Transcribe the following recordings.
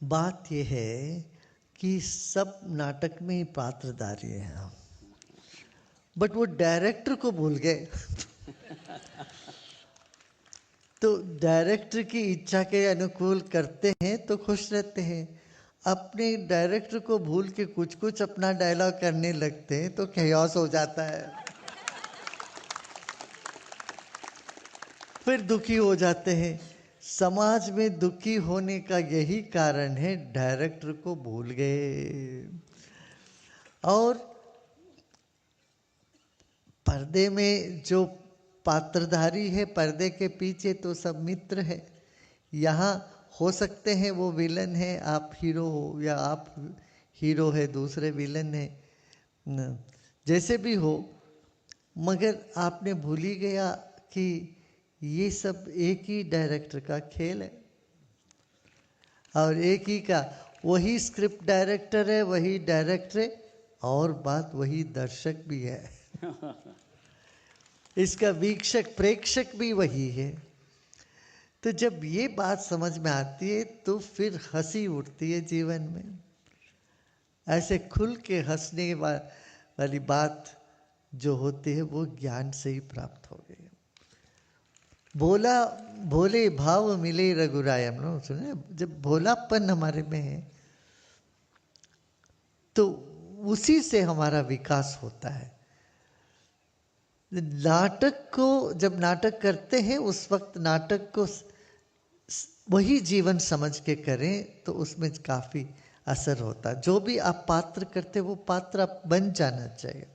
बात यह है कि सब नाटक में ही पात्रधारी हैं, बट वो डायरेक्टर को भूल गए। तो डायरेक्टर की इच्छा के अनुकूल करते हैं तो खुश रहते हैं, अपने डायरेक्टर को भूल के कुछ कुछ अपना डायलॉग करने लगते हैं तो chaos हो जाता है, फिर दुखी हो जाते हैं। समाज में दुखी होने का यही कारण है, डायरेक्टर को भूल गए। और पर्दे में जो पात्रधारी है, पर्दे के पीछे तो सब मित्र है। यहाँ हो सकते हैं वो विलन है, आप हीरो हो, या आप हीरो है दूसरे विलन है, जैसे भी हो, मगर आपने भूल ही गया कि ये सब एक ही डायरेक्टर का खेल है, और एक ही का वही स्क्रिप्ट डायरेक्टर है, वही डायरेक्टर है, और बात वही दर्शक भी है। इसका वीक्षक प्रेक्षक भी वही है। तो जब ये बात समझ में आती है तो फिर हंसी उठती है जीवन में। ऐसे खुल के हंसने वाली बात जो होती है वो ज्ञान से ही प्राप्त हो गई। भोला भोले भाव मिले रघुराय, हम लोग सुने, जब भोलापन हमारे में है तो उसी से हमारा विकास होता है। नाटक को जब नाटक करते हैं उस वक्त नाटक को वही जीवन समझ के करें तो उसमें काफी असर होता है। जो भी आप पात्र करते वो पात्र आप बन जाना चाहिए।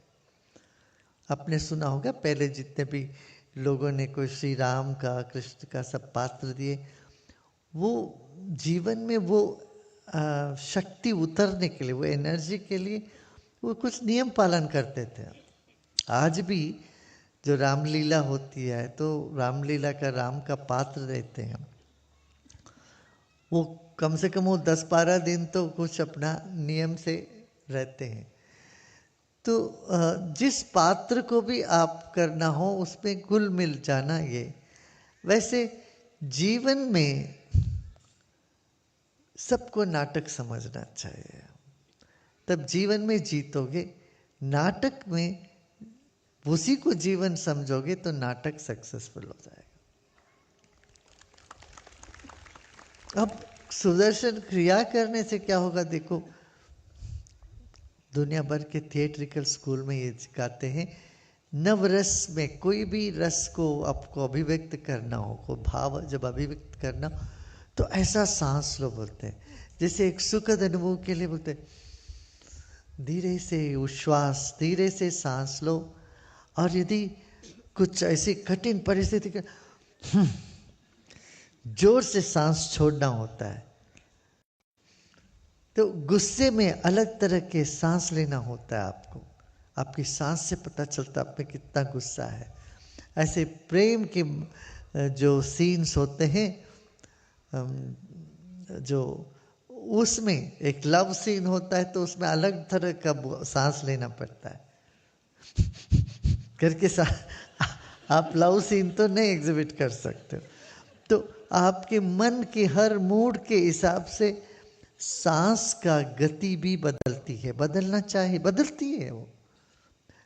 आपने सुना होगा पहले जितने भी लोगों ने कोई श्री राम का, कृष्ण का सब पात्र दिए, वो जीवन में वो शक्ति उतरने के लिए, वो एनर्जी के लिए वो कुछ नियम पालन करते थे। आज भी जो रामलीला होती है तो रामलीला का राम का पात्र रहते हैं, वो कम से कम वो 10-12 दिन तो कुछ अपना नियम से रहते हैं। तो जिस पात्र को भी आप करना हो उसमें घुल मिल जाना, ये वैसे जीवन में सबको नाटक समझना चाहिए, तब जीवन में जीतोगे। नाटक में उसी को जीवन समझोगे तो नाटक सक्सेसफुल हो जाएगा। अब सुदर्शन क्रिया करने से क्या होगा, देखो दुनिया भर के थिएट्रिकल स्कूल में ये सिखाते हैं, नवरस में कोई भी रस को आपको अभिव्यक्त करना हो, कोई भाव जब अभिव्यक्त करना हो तो ऐसा सांस लो बोलते हैं। जैसे एक सुखद अनुभव के लिए बोलते हैं, धीरे से उच्छ्वास, धीरे से सांस लो, और यदि कुछ ऐसी कठिन परिस्थिति के जोर से सांस छोड़ना होता है, तो गुस्से में अलग तरह के सांस लेना होता है। आपको आपकी सांस से पता चलता है आप में कितना गुस्सा है। ऐसे प्रेम के जो सीन्स होते हैं, जो उसमें एक लव सीन होता है तो उसमें अलग तरह का सांस लेना पड़ता है करके आप लव सीन तो नहीं एग्जिबिट कर सकते। तो आपके मन के हर मूड के हिसाब से सांस का गति भी बदलती है, बदलना चाहिए, बदलती है। वो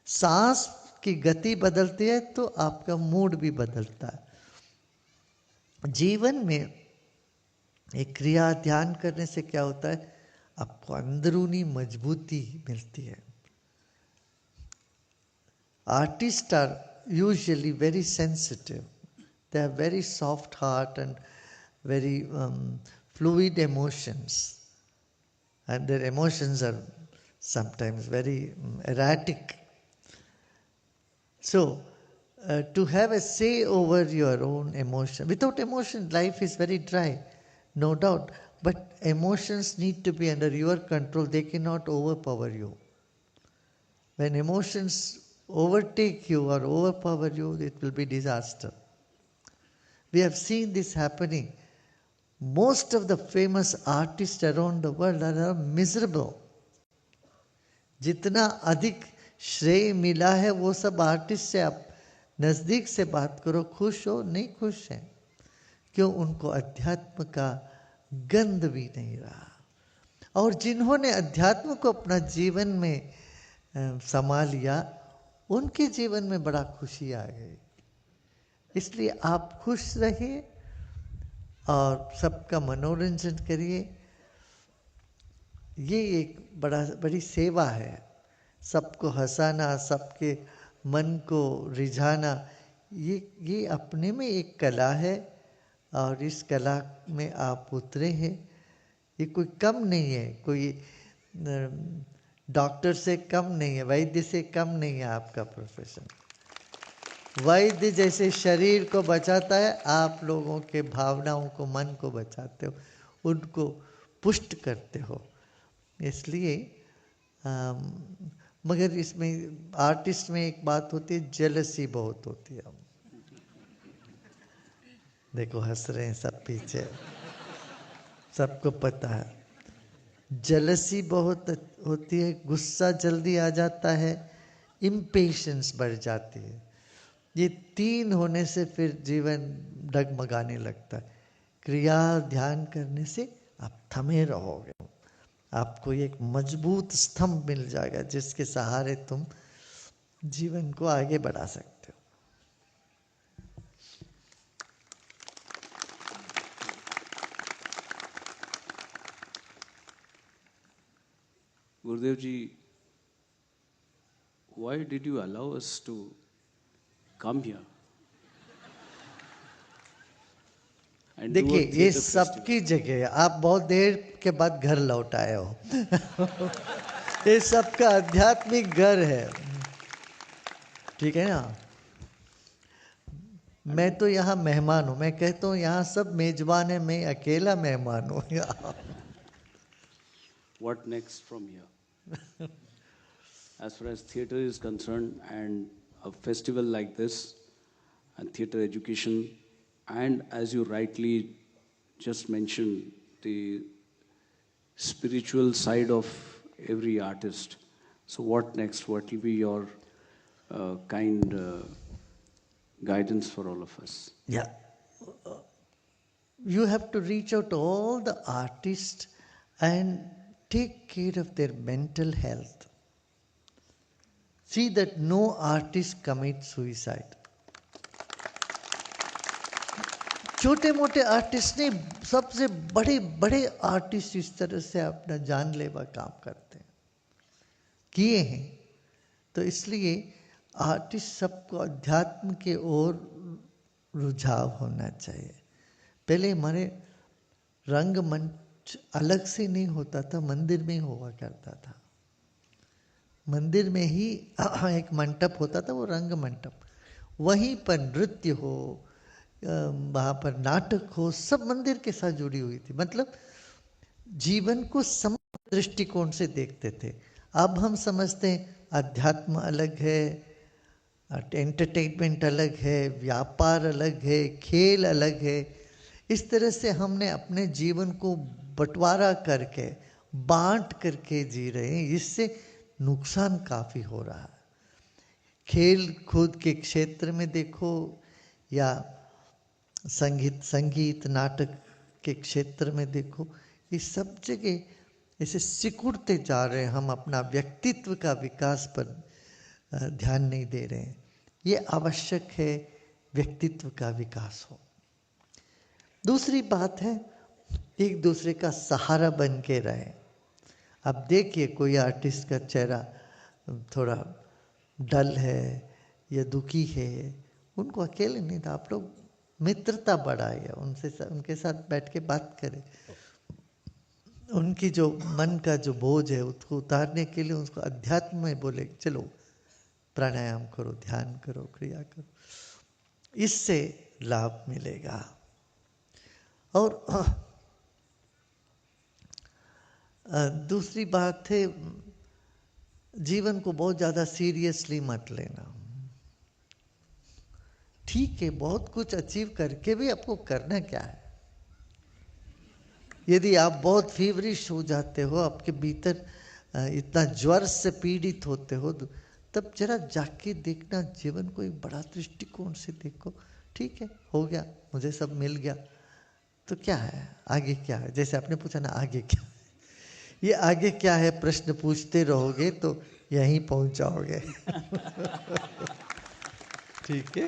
सांस की गति बदलती है तो आपका मूड भी बदलता है। जीवन में एक क्रिया ध्यान करने से क्या होता है, आपको अंदरूनी मजबूती मिलती है। Artists are usually very sensitive. They have very soft heart and very fluid emotions. And their emotions are sometimes very erratic. So, to have a say over your own emotion. Without emotion, life is very dry, no doubt. But emotions need to be under your control. They cannot overpower you. When emotions overtake you or overpower you, it will be disaster. We have seen this happening. Most of the famous artists around the world are miserable. जितना अधिक श्रेय मिला है वो सब artist से आप नजदीक से बात करो, खुश हो नहीं खुश है, क्यों? उनको अध्यात्म का गंध भी नहीं रहा। और जिन्होंने अध्यात्म को अपना जीवन में समा लिया, उनके जीवन में बड़ा खुशी आ गई। इसलिए आप खुश रहिए और सबका मनोरंजन करिए। ये एक बड़ी सेवा है। सबको हंसाना, सबके मन को रिझाना, ये अपने में एक कला है और इस कला में आप उतरे हैं। ये कोई कम नहीं है, कोई डॉक्टर से कम नहीं है, वैद्य से कम नहीं है आपका प्रोफेशन। वैद्य जैसे शरीर को बचाता है, आप लोगों के भावनाओं को, मन को बचाते हो, उनको पुष्ट करते हो। इसलिए मगर इसमें आर्टिस्ट में एक बात होती है, जेलसी बहुत होती है। देखो हंस रहे हैं सब पीछे, सबको पता है। जेलसी बहुत होती है, गुस्सा जल्दी आ जाता है, इम्पेशंस बढ़ जाती है। ये तीन होने से फिर जीवन डगमगाने लगता है। क्रिया ध्यान करने से आप थमे रहोगे, आपको एक मजबूत स्तंभ मिल जाएगा जिसके सहारे तुम जीवन को आगे बढ़ा सकते हो। Gurudev ji, why did you allow us to come here? देखिए, ये सबकी जगह है। आप बहुत देर के बाद घर लौट आए हो। ये सबका आध्यात्मिक घर है, ठीक है ना? मैं तो यहाँ मेहमान हूँ। मैं कहता हूँ यहाँ सब मेजबान है, मैं अकेला मेहमान हूँ। What next from here? As far as theatre is concerned, and a festival like this, and theatre education, and as you rightly just mentioned, the spiritual side of every artist. So what next? What will be your kind guidance for all of us? Yeah. You have to reach out to all the artists and take care of their mental health. See that no artist commits suicide. छोटे मोटे artist नहीं, सबसे बड़े बड़े artist इस तरह से अपना जानलेवा काम करते हैं, किए हैं। तो इसलिए आर्टिस्ट सबको अध्यात्म के ओर रुझाव होना चाहिए। पहले हमारे रंगमंच अलग से नहीं होता था, मंदिर में हुआ करता था। मंदिर में ही एक मंडप होता था, वो रंग मंडप। वहीं पर नृत्य हो, वहाँ पर नाटक हो, सब मंदिर के साथ जुड़ी हुई थी। मतलब जीवन को समग्र दृष्टिकोण से देखते थे। अब हम समझते हैं अध्यात्म अलग है, एंटरटेनमेंट अलग है, व्यापार अलग है, खेल अलग है। इस तरह से हमने अपने जीवन को बंटवारा करके, बांट करके जी रहे हैं। इससे नुकसान काफ़ी हो रहा है। खेल कूद के क्षेत्र में देखो या संगीत नाटक के क्षेत्र में देखो, इस सब जगह ऐसे सिकुड़ते जा रहे हैं। हम अपना व्यक्तित्व का विकास पर ध्यान नहीं दे रहे हैं। ये आवश्यक है, व्यक्तित्व का विकास हो। दूसरी बात है, एक दूसरे का सहारा बन के रहे। अब देखिए, कोई आर्टिस्ट का चेहरा थोड़ा डल है या दुखी है, उनको अकेले नहीं था, आप लोग मित्रता बढ़ाइए, उनके साथ बैठ के बात करें। उनकी जो मन का जो बोझ है उसको उतारने के लिए उसको अध्यात्म में बोले, चलो प्राणायाम करो, ध्यान करो, क्रिया करो, इससे लाभ मिलेगा। और दूसरी बात है, जीवन को बहुत ज़्यादा सीरियसली मत लेना। ठीक है, बहुत कुछ अचीव करके भी आपको करना क्या है? यदि आप बहुत फीवरिश हो जाते हो, आपके भीतर इतना ज्वर से पीड़ित होते हो, तब जरा जाके देखना, जीवन को एक बड़ा दृष्टिकोण से देखो। ठीक है, हो गया, मुझे सब मिल गया, तो क्या है आगे, क्या है? जैसे आपने पूछा ना आगे क्या है, ये आगे क्या है प्रश्न पूछते रहोगे तो यहीं पहुंच जाओगे। ठीक है।